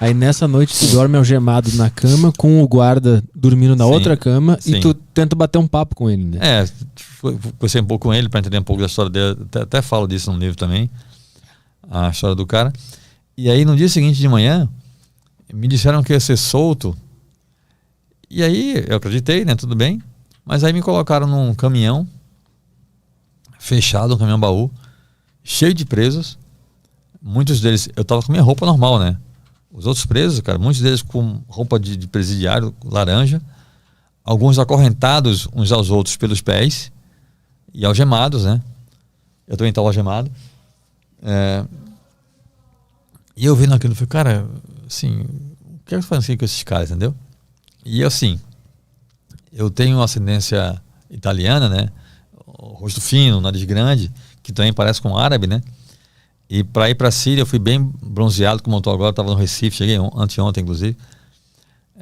Aí nessa noite tu dorme algemado na cama, com o guarda dormindo na outra cama, e tu tenta bater um papo com ele, né? Conversei um pouco com ele para entender um pouco da história dele, até falo disso no livro também, a história do cara. E aí no dia seguinte de manhã, me disseram que ia ser solto, e aí eu acreditei, né, tudo bem, mas aí me colocaram num caminhão, fechado, um caminhão baú, cheio de presos, muitos deles, eu tava com minha roupa normal, né? Os outros presos, cara, muitos deles com roupa de presidiário laranja, alguns acorrentados uns aos outros pelos pés e algemados, né? Eu também estava algemado. E eu vendo aquilo, falei, cara, assim, o que é que eu faço com esses caras, entendeu? E assim, eu tenho ascendência italiana, né? O rosto fino, nariz grande, que também parece com um árabe, né? E para ir para a Síria eu fui bem bronzeado, como eu estou agora, estava no Recife, cheguei anteontem inclusive.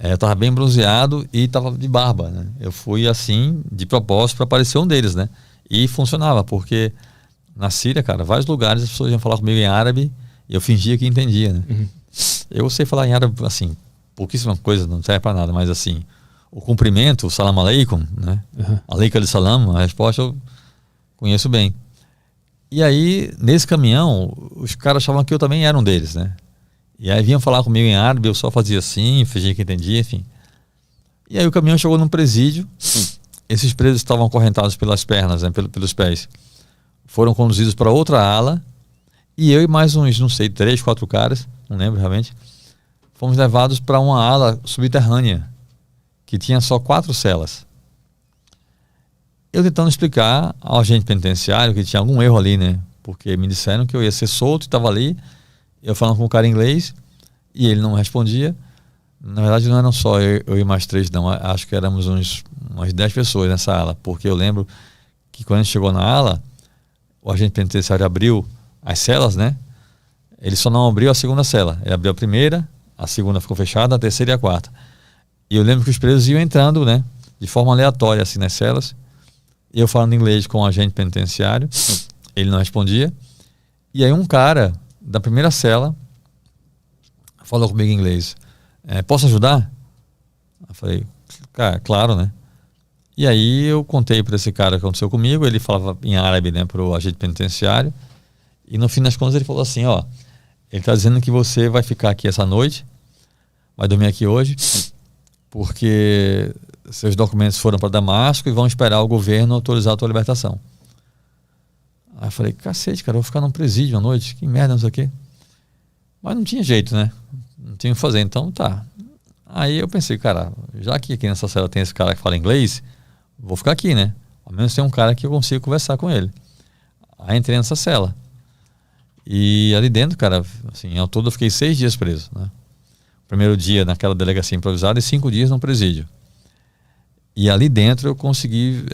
Eu estava bem bronzeado e estava de barba, né? Eu fui assim, de propósito, para parecer um deles, né? E funcionava, porque na Síria, cara, vários lugares as pessoas iam falar comigo em árabe e eu fingia que entendia, né? Uhum. Eu sei falar em árabe, assim, pouquíssima coisa, não serve para nada, mas assim, o cumprimento, o salam aleikum, né? Aleikum salam, a resposta eu conheço bem. E aí, nesse caminhão, os caras achavam que eu também era um deles, né? E aí vinham falar comigo em árabe, eu só fazia assim, fingia que entendia, enfim. E aí o caminhão chegou num presídio, esses presos estavam acorrentados pelas pernas, né, pelos pés. Foram conduzidos para outra ala, e eu e mais uns, não sei, 3, 4 caras, não lembro realmente, fomos levados para uma ala subterrânea, que tinha só 4 celas. Eu tentando explicar ao agente penitenciário que tinha algum erro ali, né? Porque me disseram que eu ia ser solto e estava ali, eu falando com o cara em inglês, e ele não respondia. Na verdade não eram só eu e mais 3 não, acho que éramos umas 10 pessoas nessa ala, porque eu lembro que quando a gente chegou na ala, o agente penitenciário abriu as celas, né? Ele só não abriu a segunda cela, ele abriu a primeira, a segunda ficou fechada, a terceira e a quarta. E eu lembro que os presos iam entrando, né? De forma aleatória, assim, nas celas. E eu falando inglês com o agente penitenciário, ele não respondia. E aí um cara da primeira cela falou comigo em inglês, posso ajudar? Eu falei, cara, claro, né? E aí eu contei para esse cara o que aconteceu comigo, ele falava em árabe, né, pro agente penitenciário, e no fim das contas ele falou assim, ó, ele tá dizendo que você vai ficar aqui essa noite, vai dormir aqui hoje, porque seus documentos foram para Damasco e vão esperar o governo autorizar a tua libertação. Aí eu falei, cacete, cara, eu vou ficar num presídio à noite, que merda, não sei o quê. Mas não tinha jeito, né? Não tinha o que fazer, então tá. Aí eu pensei, cara, já que aqui nessa cela tem esse cara que fala inglês, vou ficar aqui, né? Ao menos tem um cara que eu consigo conversar com ele. Aí entrei nessa cela. E ali dentro, cara, assim, ao todo eu fiquei 6 dias preso, né? Primeiro dia naquela delegacia improvisada e 5 dias no presídio. E ali dentro eu consegui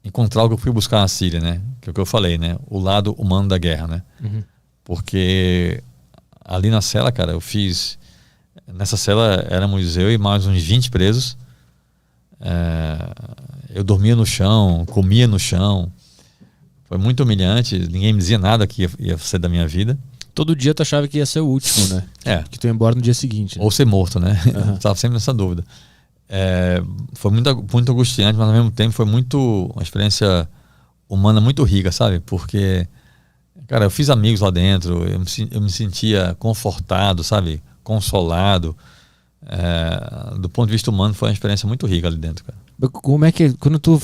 encontrar o que eu fui buscar na Síria, né? Que é o que eu falei, né? O lado humano da guerra, né? Uhum. Porque ali na cela, cara, eu fiz... Nessa cela éramos eu e mais uns 20 presos. Eu dormia no chão, comia no chão. Foi muito humilhante, ninguém me dizia nada que ia ser da minha vida. Todo dia tu achava que ia ser o último, né? Que tu ia embora no dia seguinte. Né? Ou ser morto, né? Uhum. Estava sempre nessa dúvida. Foi muito angustiante, mas ao mesmo tempo foi uma experiência humana muito rica, sabe? Porque, cara, eu fiz amigos lá dentro, eu me sentia confortado, sabe? Consolado. Do ponto de vista humano, foi uma experiência muito rica ali dentro, cara. Como é que, quando tu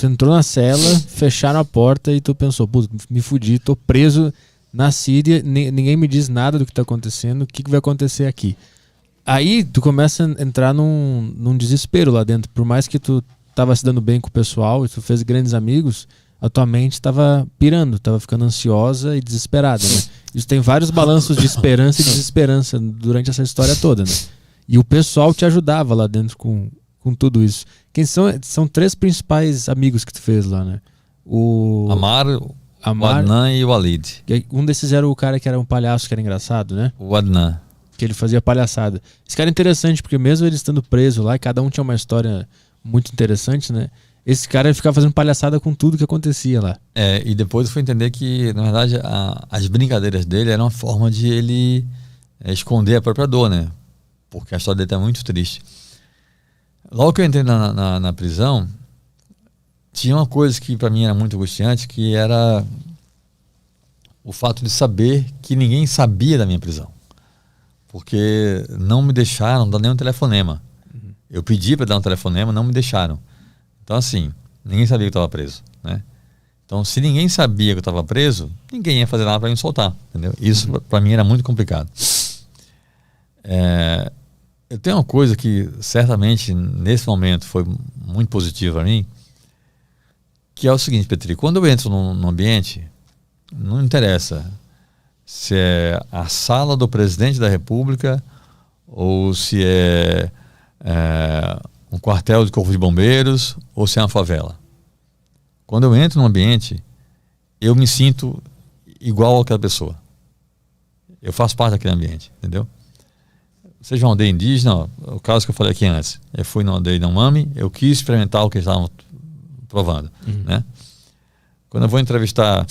entrou na cela, fecharam a porta e tu pensou, pô, me fudi, tô preso na Síria, ninguém me diz nada do que tá acontecendo, o que vai acontecer aqui? Aí tu começa a entrar num desespero lá dentro. Por mais que tu tava se dando bem com o pessoal e tu fez grandes amigos, a tua mente tava pirando, tava ficando ansiosa e desesperada, né? Isso tem vários balanços de esperança e desesperança durante essa história toda, né? E o pessoal te ajudava lá dentro com tudo isso. Quem são 3 principais amigos que tu fez lá, né? O Amar, o Adnan e o Walid. Um desses era o cara que era um palhaço, que era engraçado, né? O Adnan. Que ele fazia palhaçada. Esse cara é interessante, porque mesmo ele estando preso lá, e cada um tinha uma história muito interessante, né? Esse cara ficava fazendo palhaçada com tudo que acontecia lá. E depois eu fui entender que, na verdade, as brincadeiras dele eram uma forma de ele esconder a própria dor, né? Porque a história dele tá muito triste. Logo que eu entrei na prisão, tinha uma coisa que para mim era muito angustiante, que era o fato de saber que ninguém sabia da minha prisão. Porque não me deixaram dar nenhum telefonema. Eu pedi para dar um telefonema, não me deixaram. Então, assim, ninguém sabia que eu estava preso, né? Então, se ninguém sabia que eu estava preso, ninguém ia fazer nada para me soltar, entendeu? Isso, para mim, era muito complicado. Eu tenho uma coisa que, certamente, nesse momento, foi muito positiva para mim, que é o seguinte, Petri, quando eu entro num ambiente, não interessa se é a sala do presidente da República ou se é um quartel de corpo de bombeiros ou se é uma favela. Quando eu entro num ambiente, eu me sinto igual àquela pessoa. Eu faço parte daquele ambiente, entendeu? Seja uma aldeia indígena, o caso que eu falei aqui antes. Eu fui numa aldeia Yanomami, eu quis experimentar o que eles estavam provando, né? Quando eu vou entrevistar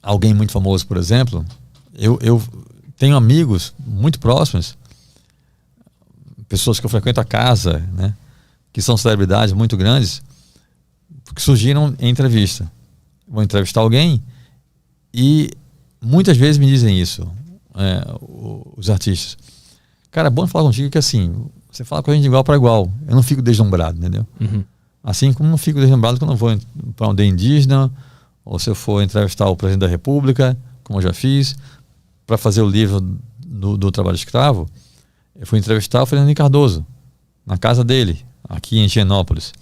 alguém muito famoso, por exemplo, eu tenho amigos muito próximos, pessoas que eu frequento a casa, né, que são celebridades muito grandes, que surgiram em entrevista. Vou entrevistar alguém e muitas vezes me dizem isso, os artistas. Cara, é bom falar contigo que assim, você fala com a gente de igual para igual. Eu não fico deslumbrado, entendeu? Assim como não fico deslumbrado quando eu vou para uma aldeia indígena, ou se eu for entrevistar o presidente da República, como eu já fiz, para fazer o livro do trabalho escravo. Eu fui entrevistar o Fernando Henrique Cardoso, na casa dele, aqui em Higienópolis.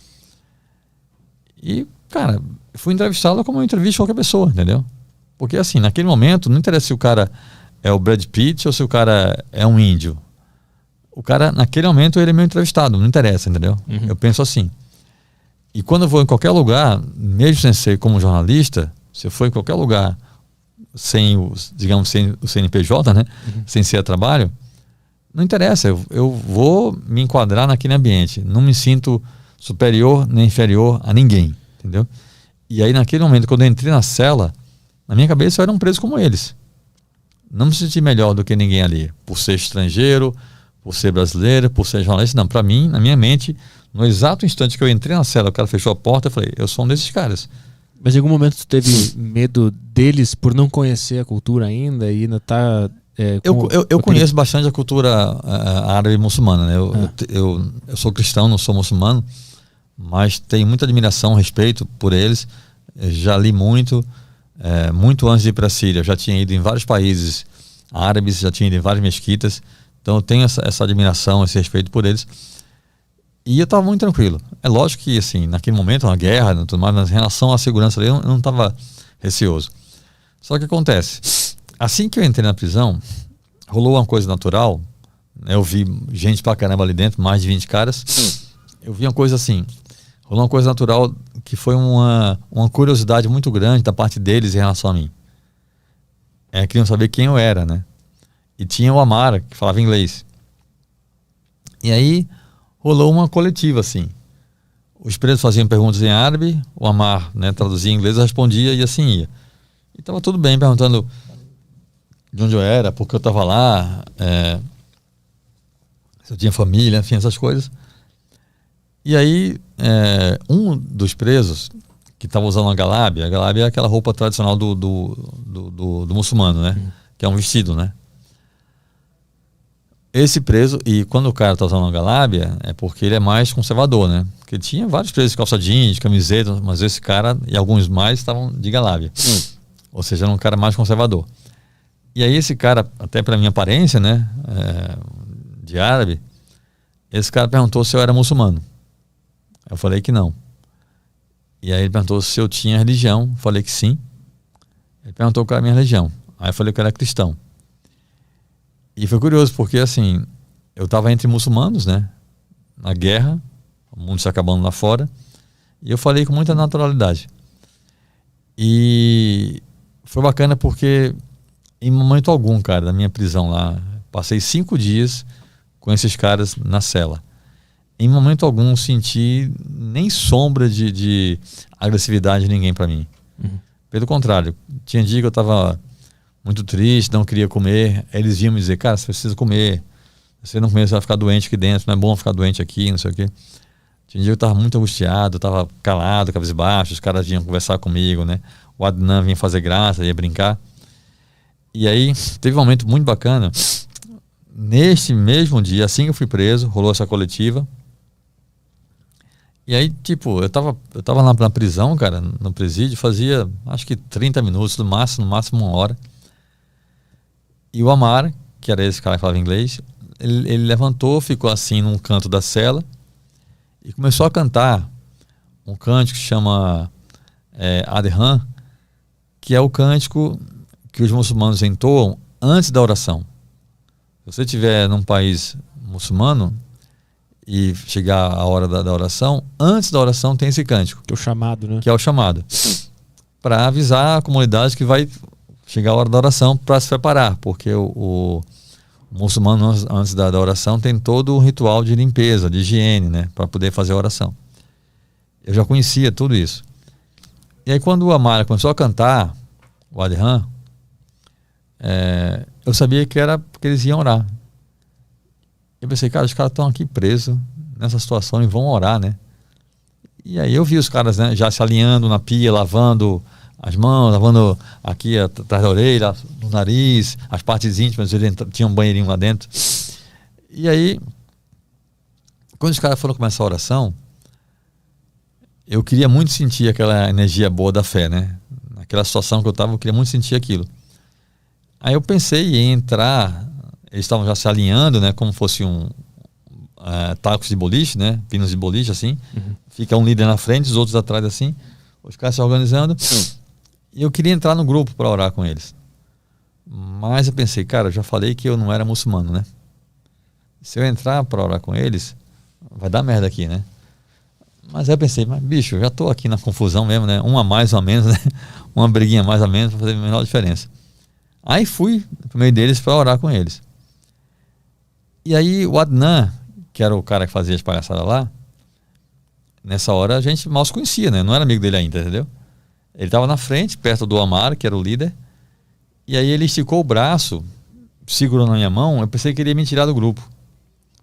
E, cara, eu fui entrevistá-lo como eu entrevisto qualquer pessoa, entendeu? Porque, assim, naquele momento, não interessa se o cara é o Brad Pitt ou se o cara é um índio. O cara, naquele momento, ele é meu entrevistado, não interessa, entendeu? Eu penso assim. E quando eu vou em qualquer lugar, mesmo sem ser como jornalista, se eu for em qualquer lugar sem o CNPJ, né? Sem ser a trabalho, não interessa, eu vou me enquadrar naquele ambiente. Não me sinto superior nem inferior a ninguém, entendeu? E aí, naquele momento, quando eu entrei na cela, na minha cabeça eu era um preso como eles. Não me senti melhor do que ninguém ali, por ser estrangeiro, por ser brasileiro, por ser jornalista. Não, para mim, na minha mente, no exato instante que eu entrei na cela, o cara fechou a porta, eu falei, eu sou um desses caras. Mas em algum momento tu teve medo deles por não conhecer a cultura ainda e ainda tá... Eu conheço bastante a cultura árabe e muçulmana, né? Eu sou cristão, não sou muçulmano, mas tenho muita admiração, respeito por eles. Eu já li muito antes de ir para a Síria. Eu já tinha ido em vários países árabes, já tinha ido em várias mesquitas, então eu tenho essa admiração, esse respeito por eles. E eu estava muito tranquilo. É lógico que, assim, naquele momento, uma guerra, tudo mais, em relação à segurança ali, eu não estava receoso. Só que acontece, assim que eu entrei na prisão, rolou uma coisa natural, né? Eu vi gente pra caramba ali dentro, mais de 20 caras. Eu vi uma coisa assim, rolou uma coisa natural que foi uma curiosidade muito grande da parte deles em relação a mim. Queriam saber quem eu era, né? E tinha o Amara, que falava inglês. E aí rolou uma coletiva, assim. Os presos faziam perguntas em árabe, o Amar, né, traduzia em inglês, eu respondia e assim ia. E estava tudo bem, perguntando de onde eu era, por que eu estava lá, se eu tinha família, enfim, essas coisas. E aí, um dos presos, que estava usando a galábia é aquela roupa tradicional do muçulmano, né? Que é um vestido, né? Esse preso, e quando o cara tá usando uma galábia, é porque ele é mais conservador, né? Porque tinha vários presos de calça jeans, de camiseta, mas esse cara e alguns mais estavam de galábia. Ou seja, era um cara mais conservador. E aí esse cara, até pra minha aparência, né? De árabe, esse cara perguntou se eu era muçulmano. Eu falei que não. E aí ele perguntou se eu tinha religião. Falei que sim. Ele perguntou qual era a minha religião. Aí eu falei que eu era cristão. E foi curioso, porque assim, eu estava entre muçulmanos, né? Na guerra, o mundo se acabando lá fora. E eu falei com muita naturalidade. E foi bacana porque, em momento algum, cara, da minha prisão lá, passei 5 dias com esses caras na cela. Em momento algum senti nem sombra de agressividade de ninguém para mim. Pelo contrário, tinha dia que eu estava muito triste, não queria comer. Eles iam me dizer, cara, você precisa comer. Se você não comer, você vai ficar doente aqui dentro. Não é bom ficar doente aqui, não sei o quê. Tinha um dia eu estava muito angustiado, estava calado, cabisbaixo. Os caras vinham conversar comigo, né? O Adnan vinha fazer graça, ia brincar. E aí, teve um momento muito bacana. Neste mesmo dia, assim que eu fui preso, rolou essa coletiva. E aí, tipo, eu tava lá na prisão, cara, no presídio, fazia acho que 30 minutos, no máximo 1 hora. E o Amar, que era esse cara que falava inglês, ele levantou, ficou assim num canto da cela e começou a cantar um cântico que chama Adhan, que é o cântico que os muçulmanos entoam antes da oração. Se você estiver num país muçulmano e chegar a hora da oração, antes da oração tem esse cântico. Que é o chamado, né? Que é o chamado. Para avisar a comunidade que vai chegar a hora da oração para se preparar. Porque o muçulmano, antes da oração, tem todo um ritual de limpeza, de higiene, né? Para poder fazer a oração. Eu já conhecia tudo isso. E aí quando o Amara começou a cantar o Adhan, eu sabia que era porque eles iam orar. Eu pensei, cara, os caras estão aqui presos nessa situação e vão orar, né? E aí eu vi os caras, né, já se alinhando na pia, lavando as mãos, lavando aqui atrás da orelha, no nariz, as partes íntimas, tinha um banheirinho lá dentro. E aí, quando os caras foram começar a oração, eu queria muito sentir aquela energia boa da fé, né? Naquela situação que eu estava, eu queria muito sentir aquilo. Aí eu pensei em entrar, eles estavam já se alinhando, né? Como fosse tacos de boliche, né? Pinos de boliche, assim. Uhum. Fica um líder na frente, os outros atrás, assim. Os caras se organizando. E eu queria entrar no grupo para orar com eles. Mas eu pensei, cara, eu já falei que eu não era muçulmano, né? Se eu entrar para orar com eles, vai dar merda aqui, né? Mas aí eu pensei, mas bicho, eu já tô aqui na confusão mesmo, né? Um a mais ou a menos, né? Uma briguinha a mais ou menos, para fazer a menor diferença. Aí fui pro meio deles para orar com eles. E aí o Adnan, que era o cara que fazia as palhaçadas lá, nessa hora a gente mal se conhecia, né? Não era amigo dele ainda, entendeu? Ele estava na frente, perto do Amar, que era o líder. E aí ele esticou o braço, segurou na minha mão. Eu pensei que ele ia me tirar do grupo.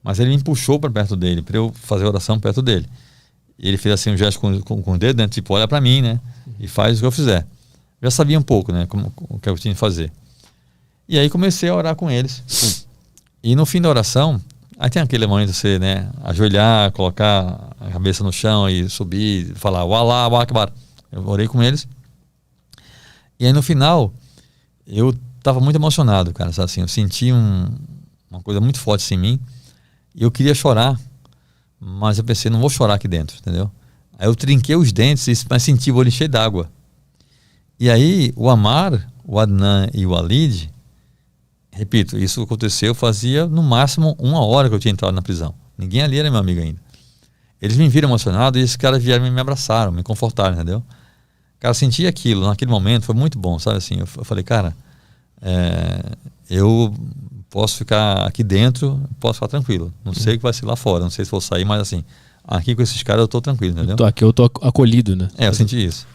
Mas ele me puxou para perto dele, para eu fazer oração perto dele. E ele fez assim um gesto com o dedo, né? Tipo, olha para mim, né? E faz o que eu fizer. Já sabia um pouco, né? O que eu tinha que fazer. E aí comecei a orar com eles. E no fim da oração, aí tem aquele momento de você, né? Ajoelhar, colocar a cabeça no chão e subir, falar Allahu Akbar. Eu orei com eles. E aí no final, eu estava muito emocionado, cara. Sabe assim, eu senti uma coisa muito forte assim, em mim. E eu queria chorar, mas eu pensei, não vou chorar aqui dentro, entendeu? Aí eu trinquei os dentes, mas senti o olho cheio d'água. E aí o Amar, o Adnan e o Walid, repito, isso aconteceu fazia no máximo 1 hora que eu tinha entrado na prisão. Ninguém ali era meu amigo ainda. Eles me viram emocionado e esses caras vieram e me abraçaram, me confortaram, entendeu? Cara, senti aquilo, naquele momento, foi muito bom, sabe assim? Eu falei, cara, eu posso ficar aqui dentro, posso ficar tranquilo. Não sei o que vai ser lá fora, não sei se vou sair, mas assim, aqui com esses caras eu tô tranquilo, entendeu? Aqui eu tô acolhido, né? Eu senti isso.